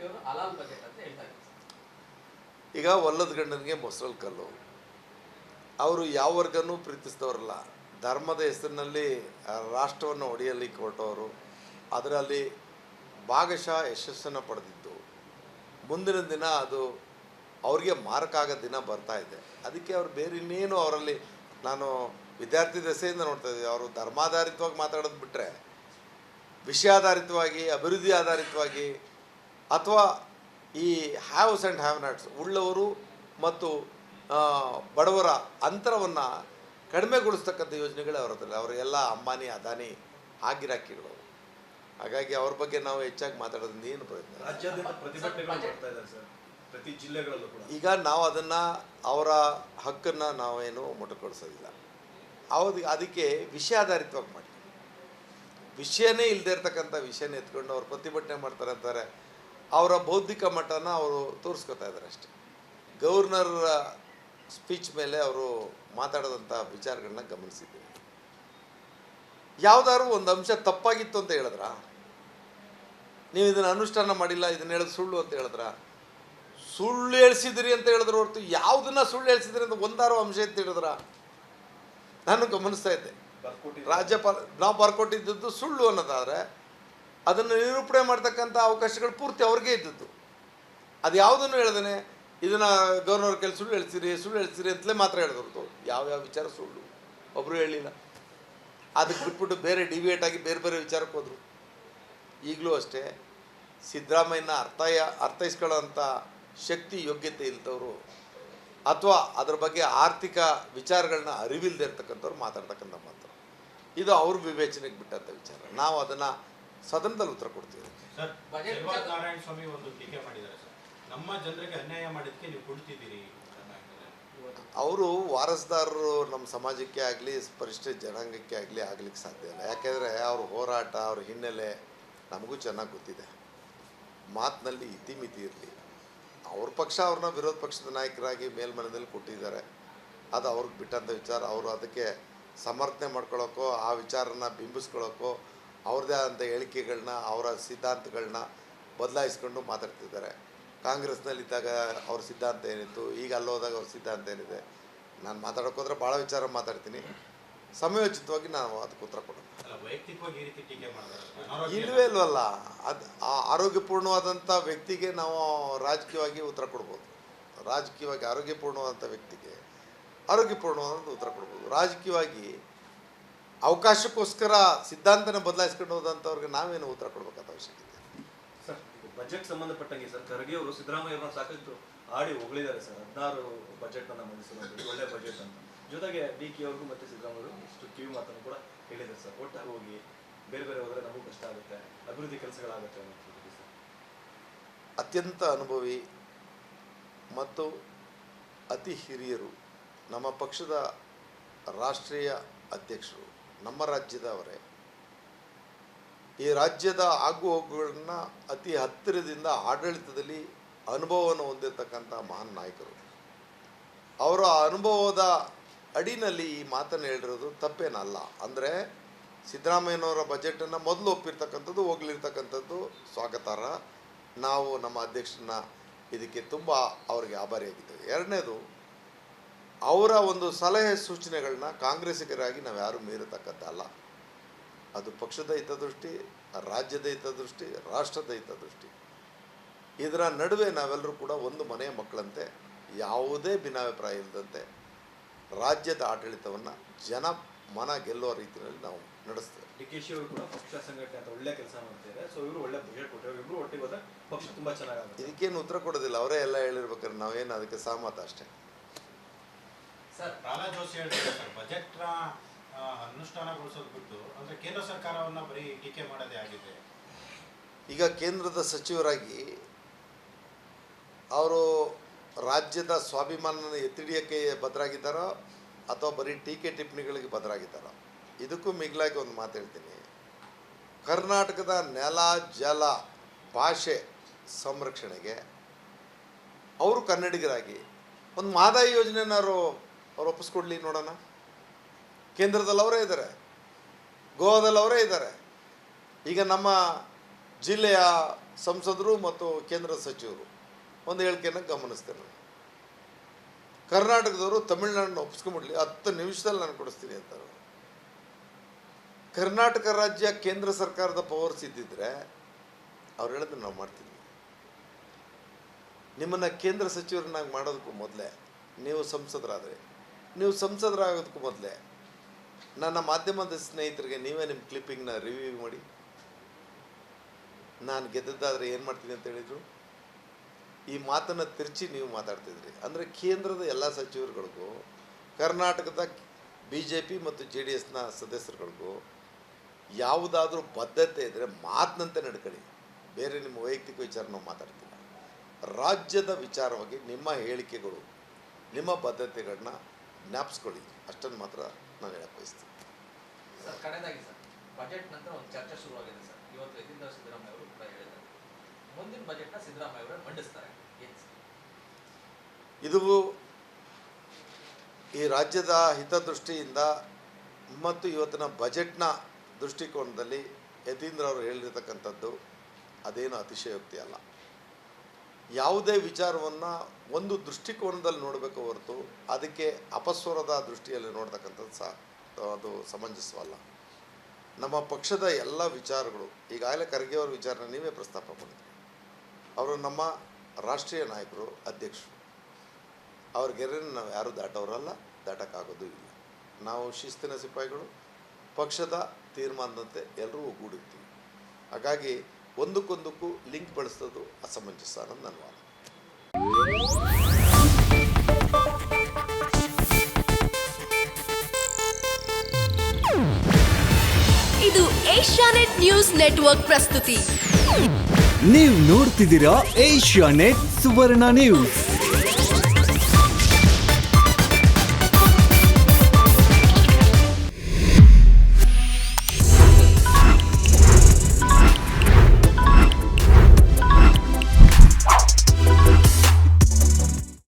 BJP ಅವರು ಹಲಾಲ್ budget ಅಂತ ಹೇಳ್ತಾ ಇದ್ದಾರೆ. ಈಗ ಒಲ್ಲದ ಗಂಡನಿಗೆ ಮೊಸರಲ್ಲಿ ಕಲ್ಲು. ಅವರು ಯಾವ ವರ್ಗನೂ ಪ್ರೀತಿಸಿದವರಲ್ಲ. ಧರ್ಮದ ಹೆಸರಿನಲ್ಲಿ ರಾಷ್ಟ್ರವನ್ನು ಒಡೆಯಲಿಕ್ಕೆ ಹೊರಟವರು, ಅದರಲ್ಲಿ ಭಾಗಶಃ ಯಶಸ್ಸನ್ನು ಪಡೆದಿದ್ದು. ಮುಂದಿನ ದಿನ ಅದು ಅವ್ರಿಗೆ ಮಾರಕ ಆಗೋ ದಿನ ಬರ್ತಾ ಇದೆ. ಅದಕ್ಕೆ ಅವ್ರು ಬೇರೆ ಇನ್ನೇನು ಅವರಲ್ಲಿ, ನಾನು ವಿದ್ಯಾರ್ಥಿ ದೆಸೆಯಿಂದ ನೋಡ್ತಾ ಇದ್ದೀವಿ, ಅವರು ಧರ್ಮಾಧಾರಿತವಾಗಿ ಮಾತಾಡೋದು ಬಿಟ್ಟರೆ ವಿಷಯಾಧಾರಿತವಾಗಿ, ಅಭಿವೃದ್ಧಿ ಆಧಾರಿತವಾಗಿ, ಅಥವಾ ಈ ಹ್ಯಾವ್ಸ್ ಆ್ಯಂಡ್ ಹ್ಯಾವ್ ನಾಟ್ಸ್, ಉಳ್ಳವರು ಮತ್ತು ಬಡವರ ಅಂತರವನ್ನು ಕಡಿಮೆಗೊಳಿಸ್ತಕ್ಕಂಥ ಯೋಜನೆಗಳೇ ಅವರದ್ರಲ್ಲಿ. ಅವರೆಲ್ಲ ಅಂಬಾನಿ ಅದಾನಿ ಆಗಿರಾಕಿಗಳು. ಹಾಗಾಗಿ ಅವ್ರ ಬಗ್ಗೆ ನಾವು ಹೆಚ್ಚಾಗಿ ಮಾತಾಡೋದ್ರಿಂದ ಏನು ಪ್ರಯತ್ನ. ರಾಜ್ಯಾದ್ಯಂತ ಪ್ರತಿಭಟನೆಗಳು ಮಾಡ್ತಾ ಇದ್ದಾರೆ ಸರ್, ಪ್ರತಿ ಜಿಲ್ಲೆಗಳಲ್ಲೂ ಕೂಡ. ಈಗ ನಾವು ಅದನ್ನು, ಅವರ ಹಕ್ಕನ್ನು ನಾವೇನು ಮೊಟಕುಗೊಳಿಸೋದಿಲ್ಲ. ಅದಕ್ಕೆ ವಿಷಯಾಧಾರಿತವಾಗಿ ಮಾಡಿ, ವಿಷಯನೇ ಇಲ್ಲದೆ ಇರ್ತಕ್ಕಂಥ ವಿಷಯನ ಎತ್ಕೊಂಡು ಅವ್ರು ಪ್ರತಿಭಟನೆ ಮಾಡ್ತಾರೆ ಅಂತಾರೆ. ಅವರ ಬೌದ್ಧಿಕ ಮಟ್ಟನ ಅವರು ತೋರಿಸ್ಕೊತಾ ಇದ್ದಾರೆ ಅಷ್ಟೇ. ಗವರ್ನರ್ ಸ್ಪೀಚ್ ಮೇಲೆ ಅವರು ಮಾತಾಡೋದಂಥ ವಿಚಾರಗಳನ್ನ ಗಮನಿಸಿದ್ದೀವಿ. ಯಾವುದಾದ್ರು ಒಂದು ಅಂಶ ತಪ್ಪಾಗಿತ್ತು ಅಂತ ಹೇಳಿದ್ರ, ನೀವು ಇದನ್ನು ಅನುಷ್ಠಾನ ಮಾಡಿಲ್ಲ, ಇದನ್ನ ಹೇಳೋದು ಸುಳ್ಳು ಅಂತ ಹೇಳಿದ್ರ, ಸುಳ್ಳು ಹೇಳ್ಸಿದ್ರಿ ಅಂತ ಹೇಳಿದ್ರು ಹೊರತು ಯಾವುದನ್ನ ಸುಳ್ಳು ಹೇಳ್ಸಿದ್ರಿ ಅಂತ ಒಂದಾರು ಅಂಶ ಅಂತ ಹೇಳಿದ್ರ. ನಾನು ಗಮನಿಸ್ತಾ ಇದ್ದೆ, ರಾಜ್ಯಪಾಲ ನಾವು ಬರ್ಕೊಟ್ಟಿದ್ದದ್ದು ಸುಳ್ಳು ಅನ್ನೋದಾದರೆ ಅದನ್ನು ನಿರೂಪಣೆ ಮಾಡ್ತಕ್ಕಂಥ ಅವಕಾಶಗಳು ಪೂರ್ತಿ ಅವ್ರಿಗೆ ಇದ್ದದ್ದು. ಅದು ಯಾವುದನ್ನು ಹೇಳ್ದೇನೆ ಇದನ್ನು ಗವರ್ನರ್ ಕೈಲಿ ಸುಳ್ಳು ಹೇಳ್ಸಿರಿ ಅಂತಲೇ ಮಾತ್ರ ಹೇಳಿದ್ರು. ಯಾವ್ಯಾವ ವಿಚಾರ ಸುಳ್ಳು ಒಬ್ಬರು ಹೇಳಿಲ್ಲ. ಅದಕ್ಕೆ ಬಿಟ್ಬಿಟ್ಟು ಬೇರೆ ಡಿವಿಯೇಟ್ ಆಗಿ ಬೇರೆ ಬೇರೆ ವಿಚಾರಕ್ಕೆ ಹೋದರು. ಈಗಲೂ ಅಷ್ಟೇ, ಸಿದ್ದರಾಮಯ್ಯನ ಅರ್ಥೈಸ್ಕೊಳ್ಳೋಂಥ ಶಕ್ತಿ ಯೋಗ್ಯತೆ ಇಲ್ದವರು, ಅಥವಾ ಅದರ ಬಗ್ಗೆ ಆರ್ಥಿಕ ವಿಚಾರಗಳನ್ನ ಅರಿವಿಲ್ಲದೆ ಇರ್ತಕ್ಕಂಥವ್ರು ಮಾತಾಡ್ತಕ್ಕಂಥ ಮಾತು. ಇದು ಅವ್ರ ವಿವೇಚನೆಗೆ ಬಿಟ್ಟಂಥ ವಿಚಾರ. ನಾವು ಅದನ್ನು ಸದನದಲ್ಲಿ ಉತ್ತರ ಕೊಡ್ತೀವಿ. ಸರ್, ನಾರಾಯಣ ಸ್ವಾಮಿ ಒಂದು ಟೀಕೆ ಮಾಡಿದ್ದಾರೆ ಸರ್, ನಮ್ಮ ಜನರಿಗೆ ಅನ್ಯಾಯ ಮಾಡಿದ್ದಕ್ಕೆ ನೀವು ಕೊಡ್ತಿದ್ದೀರಿ. ಅವರು ವಾರಸ್ದಾರರು ನಮ್ಮ ಸಮಾಜಕ್ಕೆ ಆಗಲಿ ಪರಿಶಿಷ್ಟ ಜನಾಂಗಕ್ಕೆ ಆಗಲಿಕ್ಕೆ ಸಾಧ್ಯ ಇಲ್ಲ. ಯಾಕೆಂದರೆ ಅವ್ರ ಹೋರಾಟ, ಅವ್ರ ಹಿನ್ನೆಲೆ ನಮಗೂ ಚೆನ್ನಾಗಿ ಗೊತ್ತಿದೆ. ಮಾತಿನಲ್ಲಿ ಇತಿಮಿತಿ ಇರಲಿ. ಅವ್ರ ಪಕ್ಷ ಅವ್ರನ್ನ ವಿರೋಧ ಪಕ್ಷದ ನಾಯಕರಾಗಿ ಮೇಲ್ಮನದಲ್ಲಿ ಕೊಟ್ಟಿದ್ದಾರೆ. ಅದು ಅವ್ರಿಗೆ ಬಿಟ್ಟಂಥ ವಿಚಾರ. ಅವರು ಅದಕ್ಕೆ ಸಮರ್ಥನೆ ಮಾಡ್ಕೊಳ್ಳೋಕ್ಕೋ, ಆ ವಿಚಾರನ ಬಿಂಬಿಸ್ಕೊಳ್ಳೋಕ್ಕೋ ಅವ್ರದ್ದೇ ಆದಂಥ ಹೇಳಿಕೆಗಳನ್ನ, ಅವರ ಸಿದ್ಧಾಂತಗಳನ್ನ ಬದಲಾಯಿಸ್ಕೊಂಡು ಮಾತಾಡ್ತಿದ್ದಾರೆ. ಕಾಂಗ್ರೆಸ್ನಲ್ಲಿದ್ದಾಗ ಅವ್ರ ಸಿದ್ಧಾಂತ ಏನಿತ್ತು, ಈಗ ಅಲ್ಲೋದಾಗ ಅವ್ರ ಸಿದ್ಧಾಂತ ಏನಿದೆ. ನಾನು ಮಾತಾಡೋಕ್ಕೋದ್ರೆ ಭಾಳ ವಿಚಾರ ಮಾತಾಡ್ತೀನಿ. ಸಮಯೋಚಿತವಾಗಿ ನಾವು ಅದಕ್ಕೆ ಉತ್ತರ ಕೊಡೋಣ. ಇಲ್ಲವೇ ಇಲ್ವಲ್ಲ, ಅದು ಆರೋಗ್ಯಪೂರ್ಣವಾದಂಥ ವ್ಯಕ್ತಿಗೆ ನಾವು ರಾಜಕೀಯವಾಗಿ ಉತ್ತರ ಕೊಡ್ಬೋದು. ರಾಜಕೀಯವಾಗಿ ಆರೋಗ್ಯಪೂರ್ಣವಾದಂಥ ವ್ಯಕ್ತಿಗೆ ಆರೋಗ್ಯಪೂರ್ಣವಾದಂಥ ಉತ್ತರ ಕೊಡ್ಬೋದು. ರಾಜಕೀಯವಾಗಿ ಅವಕಾಶಕ್ಕೋಸ್ಕರ ಸಿದ್ಧಾಂತನ ಬದಲಾಯಿಸ್ಕೊಂಡು ಹೋದಂಥವ್ರಿಗೆ ನಾವೇನು ಉತ್ತರ ಕೊಡಬೇಕಾದ ಅವಶ್ಯಕತೆ. ಸರ್, ಬಜೆಟ್ ಸಂಬಂಧಪಟ್ಟಂಗೆ ಸರ್, ಖರ್ಗೆ ಅವರು ಸಿದ್ದರಾಮಯ್ಯ ಅವರನ್ನ ಸಾಕಷ್ಟು ಆಡಿ ಹೊಗಳಿದ್ದಾರೆ ಸರ್. 16 ಬಜೆಟ್ನ ಮಂಡಿಸೋದು ಒಳ್ಳೆ ಬಜೆಟ್ ಅಂತ. ಜೊತೆಗೆ DK ಅವ್ರಿಗೂ ಮತ್ತು ಸಿದ್ದರಾಮಯ್ಯ ಇಷ್ಟು ಕಿವಿ ಮಾತನ್ನು ಕೂಡ ಹೇಳಿದ್ದಾರೆ ಸರ್. ಒಟ್ಟಾಗಿ ಹೋಗಿ ಬೇರೆ ಬೇರೆ ಹೋದರೆ ನಮಗೂ ಕಷ್ಟ ಆಗುತ್ತೆ, ಅಭಿವೃದ್ಧಿ ಕೆಲಸಗಳಾಗುತ್ತೆ ಅನ್ನೋದು ಸರ್. ಅತ್ಯಂತ ಅನುಭವಿ ಮತ್ತು ಅತಿ ಹಿರಿಯರು, ನಮ್ಮ ಪಕ್ಷದ ರಾಷ್ಟ್ರೀಯ ಅಧ್ಯಕ್ಷರು, ನಮ್ಮ ರಾಜ್ಯದವರೇ. ಈ ರಾಜ್ಯದ ಆಗುಹೋಗುಗಳನ್ನ ಅತಿ ಹತ್ತಿರದಿಂದ ಆಡಳಿತದಲ್ಲಿ ಅನುಭವವನ್ನು ಹೊಂದಿರತಕ್ಕಂಥ ಮಹಾನ್ ನಾಯಕರು. ಅವರ ಅನುಭವದ ಅಡಿನಲ್ಲಿ ಈ ಮಾತನ್ನು ಹೇಳಿರೋದು ತಪ್ಪೇನಲ್ಲ. ಅಂದರೆ ಸಿದ್ದರಾಮಯ್ಯನವರ ಬಜೆಟನ್ನು ಮೊದಲು ಒಪ್ಪಿರ್ತಕ್ಕಂಥದ್ದು, ಹೋಗ್ಲಿರ್ತಕ್ಕಂಥದ್ದು ಸ್ವಾಗತಾರ್ಹ. ನಾವು ನಮ್ಮ ಅಧ್ಯಕ್ಷರನ್ನ ಇದಕ್ಕೆ ತುಂಬ ಅವರಿಗೆ ಆಭಾರಿಯಾಗಿದ್ದೇವೆ. ಎರಡನೇದು, ಅವರ ಒಂದು ಸಲಹೆ ಸೂಚನೆಗಳನ್ನ ಕಾಂಗ್ರೆಸ್ಸಿಗರಾಗಿ ನಾವು ಯಾರೂ ಮೀರತಕ್ಕದ್ದಲ್ಲ. ಅದು ಪಕ್ಷದ ಹಿತದೃಷ್ಟಿ, ರಾಜ್ಯದ ಹಿತದೃಷ್ಟಿ, ರಾಷ್ಟ್ರದ ಹಿತದೃಷ್ಟಿ. ಇದರ ನಡುವೆ ನಾವೆಲ್ಲರೂ ಕೂಡ ಒಂದು ಮನೆಯ ಮಕ್ಕಳಂತೆ, ಯಾವುದೇ ಭಿನ್ನಾಭಿಪ್ರಾಯ ಇಲ್ಲದಂತೆ ರಾಜ್ಯದ ಆಡಳಿತವನ್ನು ಜನ ಮನ ಗೆಲ್ಲುವ ರೀತಿಯಲ್ಲಿ ನಾವು ನಡೆಸ್ತೇವೆ. DK ಅವರು ಕೂಡ ಪಕ್ಷ ಸಂಘಟನೆ ಅಂತ ಒಳ್ಳೆ ಕೆಲಸ ಮಾಡ್ತಿದ್ದಾರೆ. ಸೊ ಇವರು ಒಳ್ಳೆ ಬಜೆಟ್ ಕೊಟ್ಟರು. ಇಬ್ಬರು ಒಟ್ಟಿಗೆ ಹೋದ್ರೆ ಪಕ್ಷ ತುಂಬ ಚೆನ್ನಾಗುತ್ತೆ. ಇದಕ್ಕೇನು ಉತ್ತರ ಕೊಡೋದಿಲ್ಲ, ಅವರೇ ಎಲ್ಲ ಹೇಳಿರ್ಬೇಕಾದ್ರೆ ನಾವೇನು ಅದಕ್ಕೆ ಸಹಮತ ಅಷ್ಟೇ. ಸರ್, ಪ್ರಹ್ಲಾದ್ ಜೋಶಿ ಹೇಳ್ತಾರೆ ಸರ್, ಬಜೆಟ್ನ ಅನುಷ್ಠಾನಗೊಳಿಸೋದು ಬಿಟ್ಟು ಅಂದರೆ ಕೇಂದ್ರ ಸರ್ಕಾರವನ್ನು ಬರೀ ಟೀಕೆ ಮಾಡೋದೇ ಆಗಿದೆ. ಈಗ ಕೇಂದ್ರದ ಸಚಿವರಾಗಿ ಅವರು ರಾಜ್ಯದ ಸ್ವಾಭಿಮಾನನ ಎತ್ತಿಡಿಯೋಕ್ಕೆ ಬದ್ಧರಾಗಿದ್ದಾರೋ ಅಥವಾ ಬರೀ ಟೀಕೆ ಟಿಪ್ಪಣಿಗಳಿಗೆ ಬದ್ಧರಾಗಿದ್ದಾರೋ. ಇದಕ್ಕೂ ಮಿಗಿಲಾಗಿ ಒಂದು ಮಾತು ಹೇಳ್ತೀನಿ. ಕರ್ನಾಟಕದ ನೆಲ, ಜಲ, ಭಾಷೆ ಸಂರಕ್ಷಣೆಗೆ ಅವರು ಕನ್ನಡಿಗರಾಗಿ ಒಂದು ಮಹದಾಯಿ ಯೋಜನೆನಾರು ಅವ್ರು ಒಪ್ಪಿಸ್ಕೊಡ್ಲಿ ನೋಡೋಣ. ಕೇಂದ್ರದಲ್ಲಿ ಅವರೇ ಇದ್ದಾರೆ, ಗೋವಾದಲ್ಲಿ ಅವರೇ ಇದ್ದಾರೆ. ಈಗ ನಮ್ಮ ಜಿಲ್ಲೆಯ ಸಂಸದರು ಮತ್ತು ಕೇಂದ್ರ ಸಚಿವರು ಒಂದು ಹೇಳಿಕೆಯನ್ನು ಗಮನಿಸ್ತೇನೆ. ಕರ್ನಾಟಕದವರು ತಮಿಳುನಾಡನ್ನ ಒಪ್ಪಿಸ್ಕೊಂಡ್ಬಿಡ್ಲಿ, 10 ನಿಮಿಷದಲ್ಲಿ ನಾನು ಕೊಡಿಸ್ತೀನಿ ಅಂತಾರೆ. ಕರ್ನಾಟಕ ರಾಜ್ಯ ಕೇಂದ್ರ ಸರ್ಕಾರದ ಪವರ್ಸ್ ಇದ್ದಿದ್ರೆ ಅವ್ರು ಹೇಳಿದ್ರೆ ನಾವು ಮಾಡ್ತಿದ್ವಿ. ನಿಮ್ಮನ್ನು ಕೇಂದ್ರ ಸಚಿವರನ್ನಾಗಿ ಮಾಡೋದಕ್ಕೂ ಮೊದಲೇ ನೀವು ಸಂಸದರಾಗೋದಕ್ಕೂ ಮೊದಲೇ ನನ್ನ ಮಾಧ್ಯಮದ ಸ್ನೇಹಿತರಿಗೆ ನೀವೇ ನಿಮ್ಮ ಕ್ಲಿಪ್ಪಿಂಗ್ನ ರಿವ್ಯೂ ಮಾಡಿ, ನಾನು ಗೆದ್ದದ್ದಾದರೆ ಏನು ಮಾಡ್ತೀನಿ ಅಂತ ಹೇಳಿದರು. ಈ ಮಾತನ್ನು ತಿರುಚಿ ನೀವು ಮಾತಾಡ್ತಿದ್ರಿ. ಅಂದರೆ ಕೇಂದ್ರದ ಎಲ್ಲ ಸಚಿವರುಗಳಿಗೂ ಕರ್ನಾಟಕದ BJP ಮತ್ತು JDSನ ಸದಸ್ಯರುಗಳಿಗೂ ಯಾವುದಾದ್ರೂ ಬದ್ಧತೆ ಇದ್ದರೆ ಮಾತಿನಂತೆ ನಡ್ಕೊಳ್ಳಿ. ಬೇರೆ ನಿಮ್ಮ ವೈಯಕ್ತಿಕ ವಿಚಾರ ನಾವು ಮಾತಾಡ್ತಿಲ್ಲ. ರಾಜ್ಯದ ವಿಚಾರವಾಗಿ ನಿಮ್ಮ ಹೇಳಿಕೆಗಳು, ನಿಮ್ಮ ಬದ್ಧತೆಗಳನ್ನ ಜ್ಞಾಪಿಸ್ಕೊಳ್ಳಿ, ಅಷ್ಟನ್ನು ಮಾತ್ರ ನಾನು ಹೇಳಕ್ಕೆ ಬಯಸ್ತೀನಿ. ಸರ್, ಕಡೆದಾಗಿ ಸರ್, ಬಜೆಟ್ ನಂತರ ಒಂದು ಚರ್ಚೆ ಶುರುವಾಗಿದೆ ಸರ್. ಇವತ್ತು ಯತೀಂದ್ರ ಸಿದ್ದರಾಮಯ್ಯ ಅವರು ಕೂಡ ಹೇಳಿದ್ದಾರೆ, ಮುಂದಿನ ಬಜೆಟ್ನ ಸಿದ್ದರಾಮಯ್ಯ ಅವರೇ ಮಂಡಿಸ್ತಾರೆ. ಏನು ಸರ್ ಇದು ಈ ರಾಜ್ಯದ ಹಿತದೃಷ್ಟಿಯಿಂದ ಮತ್ತು ಇವತ್ತಿನ ಬಜೆಟ್ನ ದೃಷ್ಟಿಕೋನದಲ್ಲಿ ಯತೀಂದ್ರ ಅವರು ಹೇಳಿರ್ತಕ್ಕಂಥದ್ದು ಅದೇನು ಅತಿಶಯೋಕ್ತಿ ಅಲ್ಲ. ಯಾವುದೇ ವಿಚಾರವನ್ನು ಒಂದು ದೃಷ್ಟಿಕೋನದಲ್ಲಿ ನೋಡಬೇಕು ಹೊರತು ಅದಕ್ಕೆ ಅಪಸ್ವರದ ದೃಷ್ಟಿಯಲ್ಲಿ ನೋಡ್ತಕ್ಕಂಥದ್ದು ಅದು ಸಮಂಜಸವಲ್ಲ. ನಮ್ಮ ಪಕ್ಷದ ಎಲ್ಲ ವಿಚಾರಗಳು, ಈಗಾಗಲೇ ಖರ್ಗೆ ಅವರ ವಿಚಾರನ ನೀವೇ ಪ್ರಸ್ತಾಪ ಮಾಡಿದ್ರಿ. ಅವರು ನಮ್ಮ ರಾಷ್ಟ್ರೀಯ ನಾಯಕರು, ಅಧ್ಯಕ್ಷರು. ಅವ್ರ ಗೆರೆಯನ್ನು ನಾವು ಯಾರೂ ದಾಟೋರಲ್ಲ, ದಾಟಕ್ಕಾಗೋದು ಇಲ್ಲ. ನಾವು ಶಿಸ್ತಿನ ಸಿಪಾಯಿಗಳು, ಪಕ್ಷದ ತೀರ್ಮಾನದಂತೆ ಎಲ್ಲರೂ ಒಗ್ಗೂಡಿರ್ತೀವಿ. ಹಾಗಾಗಿ ಒಂದಕ್ಕೊಂದಕ್ಕೂ ಲಿಂಕ್ ಬಳಸೋದು ಅಸಮಂಜಸ ಅನ್ನೋದು ನನ್ನ ವಾದ. ಇದು ಏಷ್ಯಾನೆಟ್ ನ್ಯೂಸ್ ನೆಟ್ವರ್ಕ್ ಪ್ರಸ್ತುತಿ. ನೀವು ನೋಡ್ತಿದ್ದೀರಾ ಏಷ್ಯಾನೆಟ್ ಸುವರ್ಣ ನ್ಯೂಸ್.